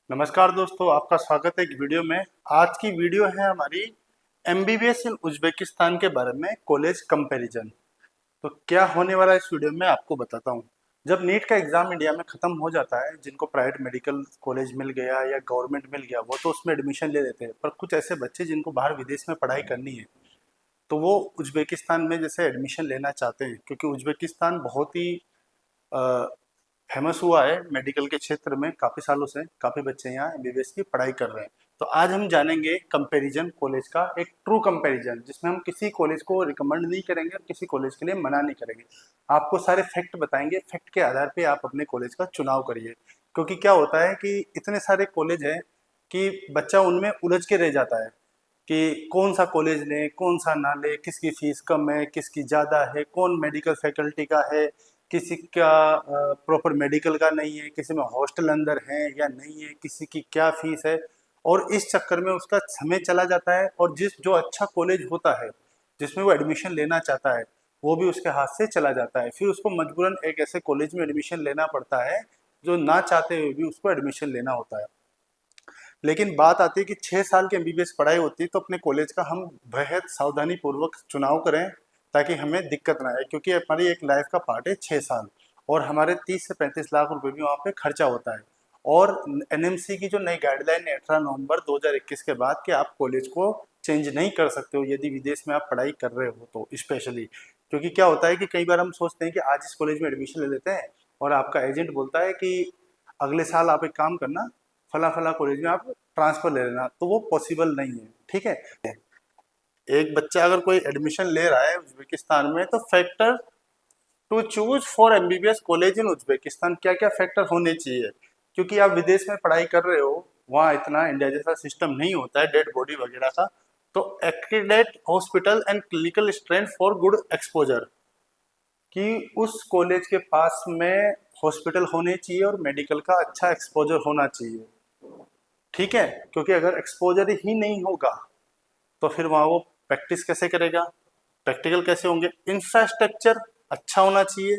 नमस्कार दोस्तों, आपका स्वागत है एक वीडियो में। आज की वीडियो है हमारी एमबीबीएस इन उज्बेकिस्तान के बारे में कॉलेज कंपैरिजन। तो क्या होने वाला है इस वीडियो में आपको बताता हूँ। जब नीट का एग्जाम इंडिया में खत्म हो जाता है, जिनको प्राइवेट मेडिकल कॉलेज मिल गया या गवर्नमेंट मिल गया, वो तो उसमें एडमिशन ले लेते हैं। पर कुछ ऐसे बच्चे जिनको बाहर विदेश में पढ़ाई करनी है, तो वो उज्बेकिस्तान में जैसे एडमिशन लेना चाहते हैं, क्योंकि उज्बेकिस्तान बहुत ही फेमस हुआ है मेडिकल के क्षेत्र में। काफ़ी सालों से काफ़ी बच्चे यहाँ एमबीबीएस की पढ़ाई कर रहे हैं। तो आज हम जानेंगे कंपैरिजन कॉलेज का, एक ट्रू कंपैरिजन, जिसमें हम किसी कॉलेज को रिकमेंड नहीं करेंगे और किसी कॉलेज के लिए मना नहीं करेंगे। आपको सारे फैक्ट बताएंगे, फैक्ट के आधार पे आप अपने कॉलेज का चुनाव करिए। क्योंकि क्या होता है कि इतने सारे कॉलेज हैं कि बच्चा उनमें उलझ के रह जाता है कि कौन सा कॉलेज लें, कौन सा ना लें, किसकी फीस कम है, किसकी ज़्यादा है, कौन मेडिकल फैकल्टी का है, किसी का प्रॉपर मेडिकल का नहीं है, किसी में हॉस्टल अंदर है या नहीं है, किसी की क्या फीस है। और इस चक्कर में उसका समय चला जाता है, और जो अच्छा कॉलेज होता है जिसमें वो एडमिशन लेना चाहता है, वो भी उसके हाथ से चला जाता है। फिर उसको मजबूरन एक ऐसे कॉलेज में एडमिशन लेना पड़ता है जो ना चाहते हुए भी उसको एडमिशन लेना होता है। लेकिन बात आती है कि 6 साल की एमबीबीएस पढ़ाई होती है, तो अपने कॉलेज का हम बेहद सावधानी पूर्वक चुनाव करें ताकि हमें दिक्कत ना आए, क्योंकि हमारी एक लाइफ का पार्ट है 6 साल, और हमारे 30 से 35 लाख रुपए भी वहाँ पे खर्चा होता है। और एनएमसी की जो नई गाइडलाइन है 18 नवंबर 2021 के बाद, कि आप कॉलेज को चेंज नहीं कर सकते हो यदि विदेश में आप पढ़ाई कर रहे हो तो स्पेशली। क्योंकि क्या होता है कि कई बार हम सोचते हैं कि आज इस कॉलेज में एडमिशन ले लेते हैं, और आपका एजेंट बोलता है कि अगले साल आप एक काम करना, फला फला कॉलेज में आप ट्रांसफर ले लेना, तो वो पॉसिबल नहीं है। ठीक है, एक बच्चा अगर कोई एडमिशन ले रहा है उज्बेकिस्तान में, तो factor to choose for MBBS college in Uzbekistan, क्या क्या फैक्टर होने चाहिए। क्योंकि आप विदेश में पढ़ाई कर रहे हो, वहाँ इतना इंडिया जैसा सिस्टम नहीं होता है डेड बॉडी वगैरह का। तो accredit hospital and clinical strength for good exposure, कि उस कॉलेज के पास में हॉस्पिटल होने चाहिए और मेडिकल का अच्छा एक्सपोजर होना चाहिए। ठीक है, क्योंकि अगर एक्सपोजर ही नहीं होगा तो फिर वहाँ वो प्रैक्टिस कैसे करेगा, प्रैक्टिकल कैसे होंगे। इंफ्रास्ट्रक्चर अच्छा होना चाहिए,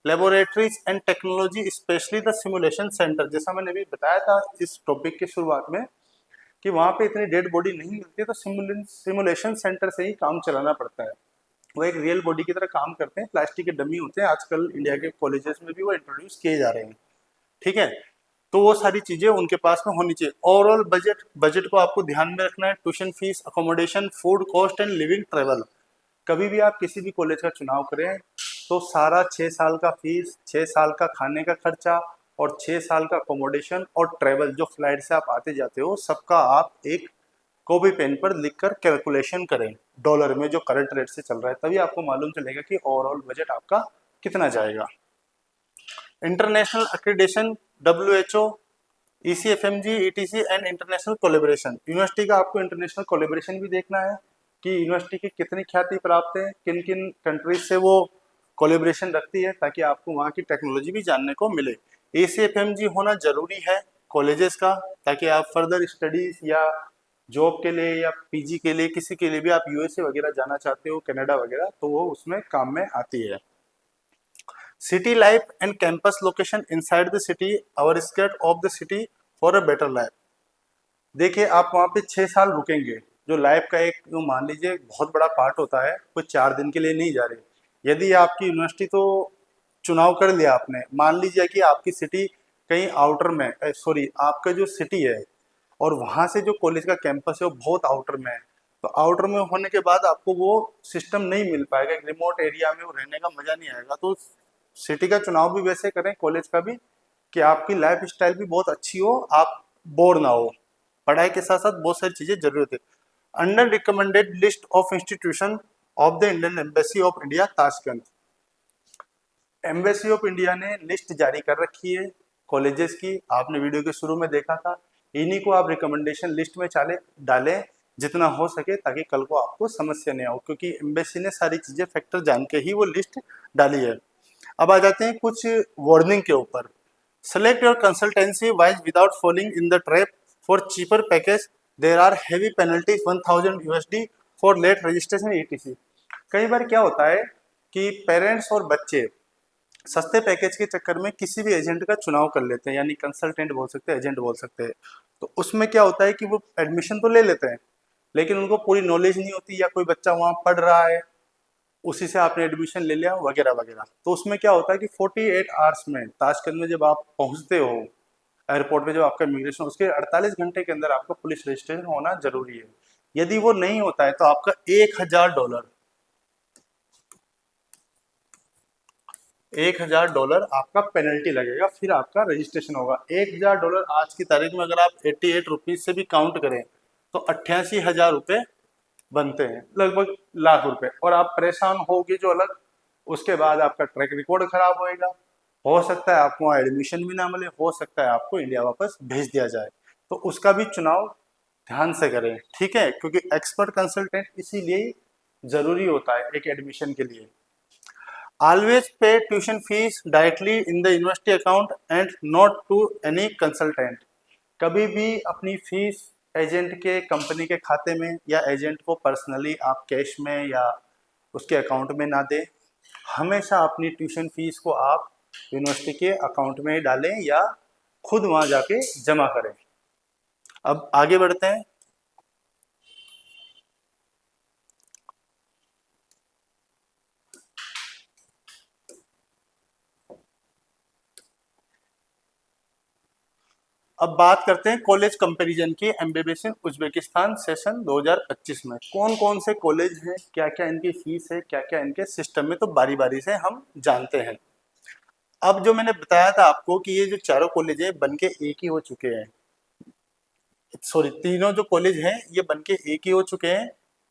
laboratories and technology, specially the simulation centre, जैसा मैंने अभी बताया था इस टॉपिक की शुरुआत में, कि वहाँ पे इतनी डेड बॉडी नहीं मिलती, तो सिमुलेशन सेंटर से ही काम चलाना पड़ता है। वो एक रियल बॉडी की तरह काम करते हैं, प्लास्टिक के डमी होते हैं, आजकल इंडिया के कॉलेजेस में भी वो इंट्रोड्यूस किए जा रहे हैं। ठीक है, तो वो सारी चीजें उनके पास में होनी चाहिए। ओवरऑल बजट, बजट को आपको ध्यान में रखना है। Tuition fees, accommodation, food cost and living, travel. कभी भी आप किसी भी कॉलेज का चुनाव करें तो सारा 6 साल का फीस, 6 साल का खाने का खर्चा, और 6 साल का अकोमोडेशन और ट्रेवल, जो फ्लाइट से आप आते जाते हो, सबका आप एक कॉपी पेन पर लिखकर कैलकुलेशन करें डॉलर में, जो करंट रेट से चल रहा है, तभी आपको मालूम चलेगा कि ओवरऑल बजट आपका कितना जाएगा। International accreditation, WHO, ECFMG, ETC and international collaboration. University का आपको इंटरनेशनल कोलेबोरेशन भी देखना है कि यूनिवर्सिटी की कितनी ख्याति प्राप्त है, किन किन कंट्रीज से वो कोलेबोरेशन रखती है, ताकि आपको वहाँ की टेक्नोलॉजी भी जानने को मिले। ECFMG होना जरूरी है कॉलेजेस का, ताकि आप फर्दर स्टडीज या जॉब के लिए या पीजी के लिए, किसी के लिए भी आप यूएसए वगैरह जाना चाहते हो, कनाडा वगैरह, तो वो उसमें काम में आती है। City life and campus location inside the city, outskirts of the city for a better life. देखिए, आप वहाँ पे 6 साल रुकेंगे, जो लाइफ का एक, जो मान लीजिए बहुत बड़ा पार्ट होता है, कोई 4 दिन के लिए नहीं जा रहे। यदि आपकी यूनिवर्सिटी, तो चुनाव कर लिया आपने, मान लीजिए कि आपकी सिटी कहीं आउटर में, सॉरी, आपका जो सिटी है और वहाँ से जो कॉलेज का कैंपस है वो बहुत आउटर में है, तो आउटर में होने के बाद आपको वो सिस्टम नहीं मिल पाएगा, एक रिमोट एरिया में वो रहने का मजा नहीं आएगा। तो सिटी का चुनाव भी वैसे करें, कॉलेज का भी, कि आपकी लाइफ स्टाइल भी बहुत अच्छी हो, आप बोर ना हो। पढ़ाई के साथ साथ बहुत सारी चीजें जरूरी होती है। Under recommended list of institution of the Indian embassy of India, Tashkent. Embassy of India ने लिस्ट जारी कर रखी है कॉलेजेस की, आपने वीडियो के शुरू में देखा था। इन्हीं को आप रिकमेंडेशन लिस्ट में चाले डालें जितना हो सके, ताकि कल को आपको समस्या नहीं हो, क्योंकि एम्बेसी ने सारी चीजें फैक्टर जान के ही वो लिस्ट डाली है। अब आ जाते हैं कुछ वार्निंग के ऊपर। Select your consultancy wise without falling in the trap for cheaper package, there are heavy penalties 1000 USD for late registration, ETC। कई बार क्या होता है कि पेरेंट्स और बच्चे सस्ते पैकेज के चक्कर में किसी भी एजेंट का चुनाव कर लेते हैं, यानी कंसल्टेंट बोल सकते हैं, एजेंट बोल सकते हैं। तो उसमें क्या होता है कि वो एडमिशन तो ले लेते हैं, लेकिन उनको पूरी नॉलेज नहीं होती, या कोई बच्चा वहाँ पढ़ रहा है, उसी से आपने एडमिशन ले लिया वगैरह वगैरह। तो उसमें क्या होता है कि 48 आवर्स में, ताशकंद में जब आप पहुँचते हो एयरपोर्ट पे, जब आपका इमिग्रेशन, उसके 48 घंटे के अंदर आपका पुलिस रजिस्ट्रेशन होना जरूरी है। यदि वो नहीं होता है तो आपका $1000 $1000 आपका पेनल्टी लगेगा, फिर आपका रजिस्ट्रेशन होगा। $1000 आज की तारीख में अगर आप 88 रुपीज से भी काउंट करें तो 88,000 रुपये बनते हैं, लगभग लाख रुपए। और आप परेशान होगे जो अलग, उसके बाद आपका ट्रैक रिकॉर्ड खराब होएगा, हो सकता है आपको वहाँ एडमिशन भी ना मिले, हो सकता है आपको इंडिया वापस भेज दिया जाए। तो उसका भी चुनाव ध्यान से करें, ठीक है, क्योंकि एक्सपर्ट कंसल्टेंट इसीलिए जरूरी होता है एक एडमिशन के लिए। Always pay tuition fees directly in the university account and not to any consultant. कभी भी अपनी फीस एजेंट के कंपनी के खाते में या एजेंट को पर्सनली आप कैश में या उसके अकाउंट में ना दें। हमेशा अपनी ट्यूशन फीस को आप यूनिवर्सिटी के अकाउंट में ही डालें या खुद वहाँ जाके जमा करें। अब आगे बढ़ते हैं। अब बात करते हैं कॉलेज कंपैरिजन की, एमबीबीएस इन उज्बेकिस्तान सेशन 2025 में कौन कौन से कॉलेज हैं, क्या क्या इनकी फीस है, क्या क्या इनके सिस्टम में, तो बारी बारी से हम जानते हैं। अब जो मैंने बताया था आपको कि ये जो चारों कॉलेज है बनके एक ही हो चुके हैं, सॉरी तीनों जो कॉलेज हैं ये बनके एक ही हो चुके हैं।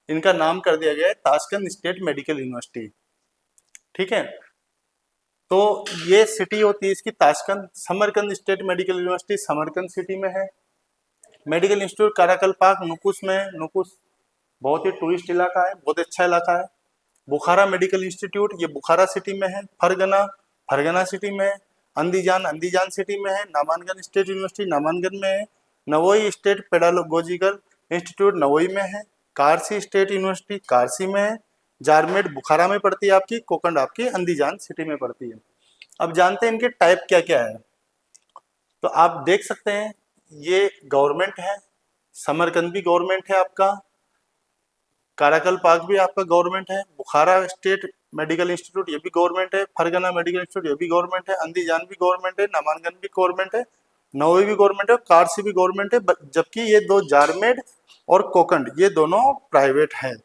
इनका नाम कर दिया गया है ताशकंद स्टेट मेडिकल यूनिवर्सिटी, ठीक है। तो ये सिटी होती है इसकी Tashkent. Samarkand state medical university Samarkand city में है। मेडिकल इंस्टीट्यूट काराकल पाक नुकुस में है। नुकुस बहुत ही टूरिस्ट इलाका है, बहुत अच्छा इलाका है। बुखारा मेडिकल इंस्टीट्यूट ये बुखारा सिटी में है। फरगना फरगना सिटी में है। अंदीजान अंदीजान सिटी में है। नामानगंज स्टेट यूनिवर्सिटी नामानगंज में है। Navoi state pedagogical institute Navoi में है। कारसी स्टेट यूनिवर्सिटी कारसी में है। जारमेट बुखारा में पड़ती है आपकी। कोकंड आपकी अंदीजान सिटी में पड़ती है। अब जानते हैं इनके टाइप क्या क्या है। तो आप देख सकते हैं ये गवर्नमेंट है, समरकंद भी गवर्नमेंट है आपका, काराकल पाक भी आपका गवर्नमेंट है, बुखारा स्टेट मेडिकल इंस्टीट्यूट ये भी गवर्नमेंट है, फरगना मेडिकल इंस्टीट्यूट ये भी गवर्नमेंट है, अंदीजान भी गवर्नमेंट है, नामानगंज भी गवर्नमेंट है, नवोई भी गवर्नमेंट है, कारसी भी गवर्नमेंट है। जबकि ये दो जारमेड और कोकंड ये दोनों प्राइवेट हैं,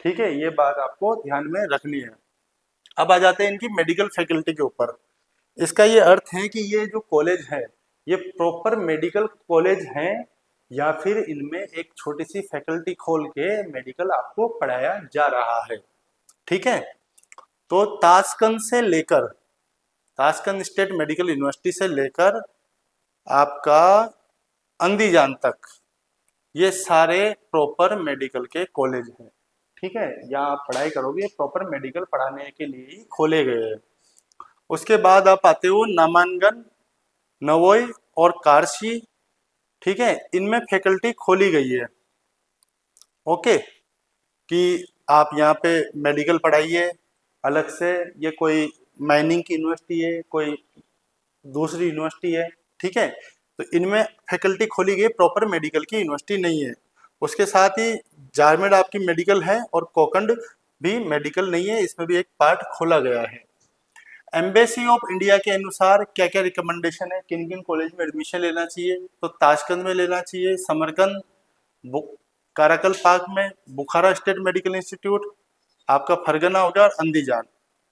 ठीक है, ये बात आपको ध्यान में रखनी है। अब आ जाते हैं इनकी मेडिकल फैकल्टी के ऊपर। इसका ये अर्थ है कि ये जो कॉलेज है ये प्रॉपर मेडिकल कॉलेज हैं या फिर इनमें एक छोटी सी फैकल्टी खोल के मेडिकल आपको पढ़ाया जा रहा है, ठीक है। तो ताशकंद से लेकर, ताशकंद स्टेट मेडिकल यूनिवर्सिटी से लेकर आपका अंदीजान तक ये सारे प्रॉपर मेडिकल के कॉलेज हैं, ठीक है। यहाँ आप पढ़ाई करोगे प्रॉपर मेडिकल पढ़ाने के लिए ही खोले गए हैं। उसके बाद आप आते हो नामानगंज, नवोई और कारसी, ठीक है, इनमें फैकल्टी खोली गई है, ओके, कि आप यहाँ पे मेडिकल पढ़ाइए अलग से। ये कोई माइनिंग की यूनिवर्सिटी है, कोई दूसरी यूनिवर्सिटी है, ठीक है। तो इनमें फैकल्टी खोली गई, प्रॉपर मेडिकल की यूनिवर्सिटी नहीं है। उसके साथ ही जारमेड आपकी मेडिकल है और कोकंड भी मेडिकल नहीं है, इसमें भी एक पार्ट खोला गया है। एम्बेसी ऑफ इंडिया के अनुसार क्या क्या रिकमेंडेशन है, किन किन कॉलेज में एडमिशन लेना चाहिए, तो ताशकंद में लेना चाहिए, समरकंद, काराकल पाक में, बुखारा स्टेट मेडिकल इंस्टीट्यूट, आपका फरगना हो गया और अंदीजान।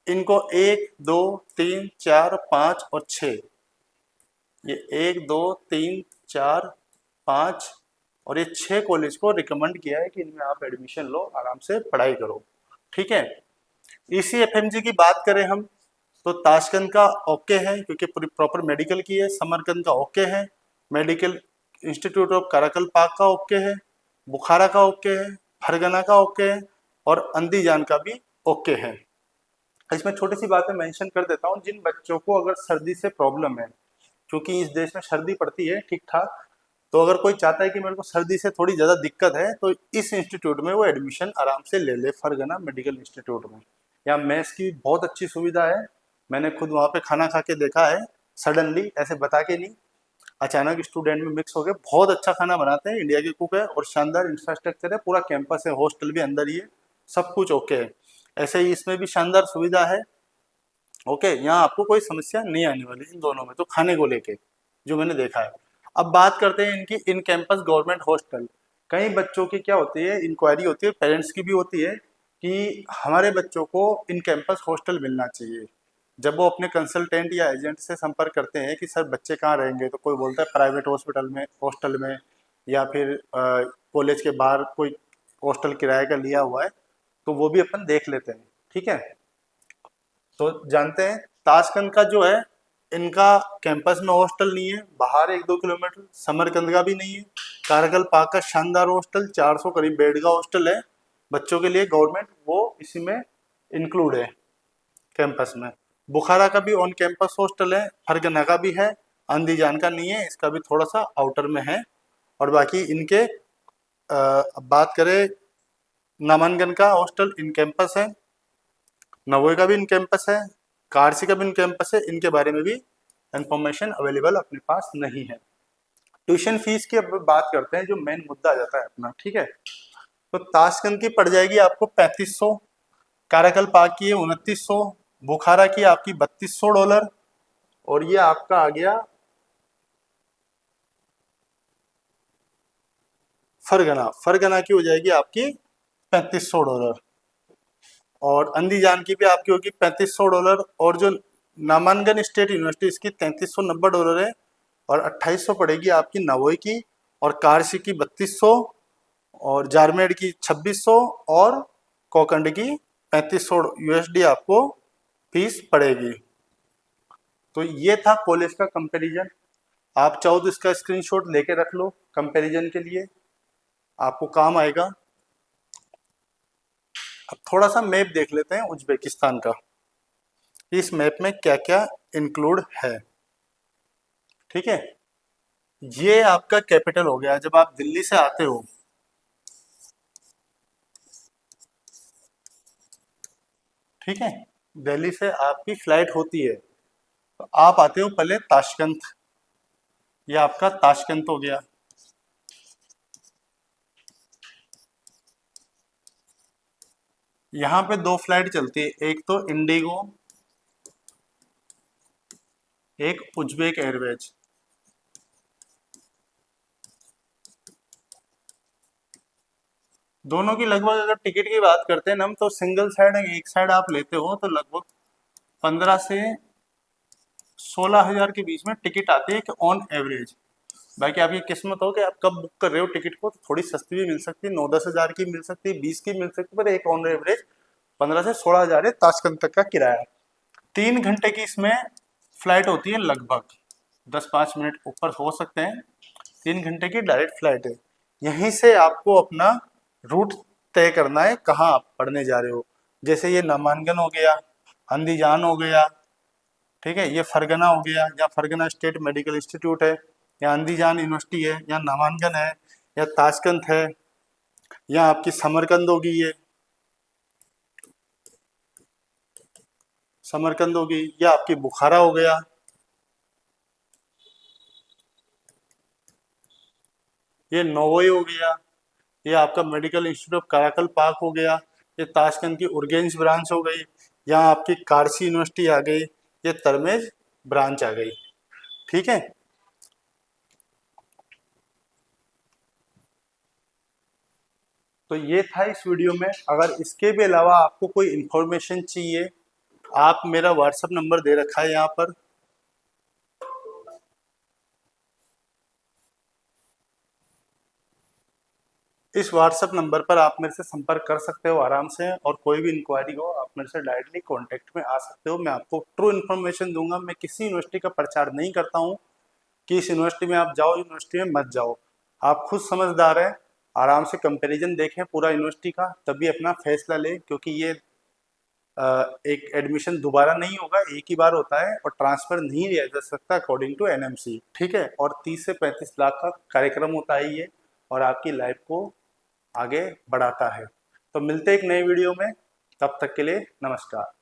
इनको 1 2 3 4 5 और 6, ये 1 2 3 4 5 और ये 6 कॉलेज को रिकमेंड किया है कि इनमें आप एडमिशन लो, आराम से पढ़ाई करो, ठीक है। ECFMG की बात करें हम तो ताशकंद का ओके है क्योंकि पूरी प्रॉपर मेडिकल की है। समरकंद का ओके है, मेडिकल इंस्टीट्यूट ऑफ काराकल पाक का ओके है, बुखारा का ओके है, फरगना का ओके है और अंदीजान का भी ओके है। इसमें छोटी सी बातें मेंशन कर देता हूँ, जिन बच्चों को अगर सर्दी से प्रॉब्लम है, क्योंकि इस देश में सर्दी पड़ती है ठीक ठाक, तो अगर कोई चाहता है कि मेरे को सर्दी से थोड़ी ज़्यादा दिक्कत है तो इस इंस्टीट्यूट में वो एडमिशन आराम से ले ले, फरगना मेडिकल इंस्टीट्यूट में। यहाँ मेस की बहुत अच्छी सुविधा है, मैंने खुद वहाँ पे खाना खा के देखा है, सडनली ऐसे बता के नहीं, अचानक स्टूडेंट में मिक्स हो गए। बहुत अच्छा खाना बनाते हैं, इंडिया के कुक है और शानदार इंफ्रास्ट्रक्चर है, पूरा कैंपस है, हॉस्टल भी अंदर ही है, सब कुछ ओके है। ऐसे ही इसमें भी शानदार सुविधा है। ओके, यहाँ आपको कोई समस्या नहीं आने वाली इन दोनों में, तो खाने को लेके जो मैंने देखा है। अब बात करते हैं इनकी इन कैंपस गवर्नमेंट हॉस्टल। कई बच्चों की क्या होती है, इंक्वायरी होती है, पेरेंट्स की भी होती है कि हमारे बच्चों को इन कैंपस हॉस्टल मिलना चाहिए। जब वो अपने कंसल्टेंट या एजेंट से संपर्क करते हैं कि सर बच्चे कहाँ रहेंगे, तो कोई बोलता है प्राइवेट हॉस्पिटल में, हॉस्टल में, या फिर कॉलेज के बाहर कोई हॉस्टल किराए का लिया हुआ है, तो वो भी अपन देख लेते हैं। ठीक है, तो जानते हैं ताशकंद का जो है, इनका कैंपस में हॉस्टल नहीं है, बाहर 1-2 किलोमीटर। समरकंद का भी नहीं है। कारगिल पार्क का शानदार हॉस्टल, 400 करीब बेड का हॉस्टल है बच्चों के लिए, गवर्नमेंट, वो इसी में इंक्लूड है कैंपस में। बुखारा का भी ऑन कैंपस हॉस्टल है, फरगना का भी है, अंदीजान का नहीं है, इसका भी थोड़ा सा आउटर में है। और बाकी इनके अब बात करें, नामांगन का हॉस्टल इन कैंपस है, नवोई का भी इन कैंपस है, कारसी का भी इन कैंपस है। इनके बारे में भी इंफॉर्मेशन अवेलेबल अपने पास नहीं है। ट्यूशन फीस की अब बात करते हैं, जो मेन मुद्दा आ जाता है अपना। ठीक है, तो ताशकंद की पड़ जाएगी आपको 3500, काराकल पाक की है 2900, बुखारा की आपकी $3200, और ये आपका आ गया फरगना की हो जाएगी आपकी $3500, और अंदीजान की भी आपकी होगी $3500, और जो नामांगन स्टेट यूनिवर्सिटी इसकी $3390 है, और 2800 पड़ेगी आपकी नवोई की, और कारसी की 3200, और जारमेड की 2600, और कोकंड की 3500 USD आपको फीस पड़ेगी। तो ये था कॉलेज का कंपैरिजन। आप चाहो तो इसका स्क्रीनशॉट लेके रख लो, कंपैरिजन के लिए आपको काम आएगा। अब थोड़ा सा मैप देख लेते हैं उज्बेकिस्तान का, इस मैप में क्या क्या इंक्लूड है। ठीक है, ये आपका कैपिटल हो गया। जब आप दिल्ली से आते हो, ठीक है, दिल्ली से आपकी फ्लाइट होती है, तो आप आते हो पहले ताशकंद, ये आपका ताशकंद हो गया। यहाँ पे 2 फ्लाइट चलती है, एक तो इंडिगो, एक उज्बेक एयरवेज। दोनों की लगभग, अगर टिकट की बात करते हैं हम, तो सिंगल साइड, एक साइड आप लेते हो तो लगभग 15 से 16 हज़ार के बीच में टिकट आती है कि ऑन एवरेज। बाकी आपकी किस्मत हो कि आप कब बुक कर रहे हो टिकट को, तो थोड़ी सस्ती भी मिल सकती है, 9-10 हज़ार की मिल सकती है, 20 की मिल सकती है, पर एक ऑन एवरेज 15 से 16 हज़ार है ताशकंद तक का किराया। 3 घंटे की इसमें फ्लाइट होती है, लगभग 10-5 मिनट ऊपर हो सकते हैं। 3 घंटे की डायरेक्ट फ्लाइट है। यहीं से आपको अपना रूट तय करना है, कहाँ आप पढ़ने जा रहे हो। जैसे ये नामांगन हो गया, अंदीजान हो गया, ठीक है, ये फरगना हो गया, या फरगना स्टेट मेडिकल इंस्टीट्यूट है, या अंदीजान यूनिवर्सिटी है, या नामांगन है, या ताशकंद है, या आपकी समरकंद होगी, ये समरकंद होगी, या आपकी बुखारा हो गया, ये नोवोई हो गया, ये आपका मेडिकल इंस्टीट्यूट ऑफ कराकल पाक हो गया, ये ताशकंद की उर्गेंज ब्रांच हो गई, यहाँ आपकी कारसी यूनिवर्सिटी आ गई, ये तरमेज ब्रांच आ गई। ठीक है, तो ये था इस वीडियो में। अगर इसके भी अलावा आपको कोई इंफॉर्मेशन चाहिए, आप मेरा व्हाट्सएप नंबर दे रखा है यहाँ पर, इस व्हाट्सएप नंबर पर आप मेरे से संपर्क कर सकते हो आराम से, और कोई भी इंक्वायरी हो आप मेरे से डायरेक्टली कांटेक्ट में आ सकते हो। मैं आपको ट्रू इन्फॉर्मेशन दूंगा। मैं किसी यूनिवर्सिटी का प्रचार नहीं करता हूँ कि इस यूनिवर्सिटी में आप जाओ, यूनिवर्सिटी में मत जाओ। आप खुद समझदार हैं, आराम से कंपेरिजन देखें पूरा यूनिवर्सिटी का, तभी अपना फैसला लें, क्योंकि ये एक एडमिशन दोबारा नहीं होगा, एक ही बार होता है, और ट्रांसफर नहीं लिया जा सकता अकॉर्डिंग टू NMC। ठीक है, और 30 से 35 लाख का कार्यक्रम होता है ये, और आपकी लाइफ को आगे बढ़ाता है। तो मिलते हैं एक नए वीडियो में, तब तक के लिए नमस्कार।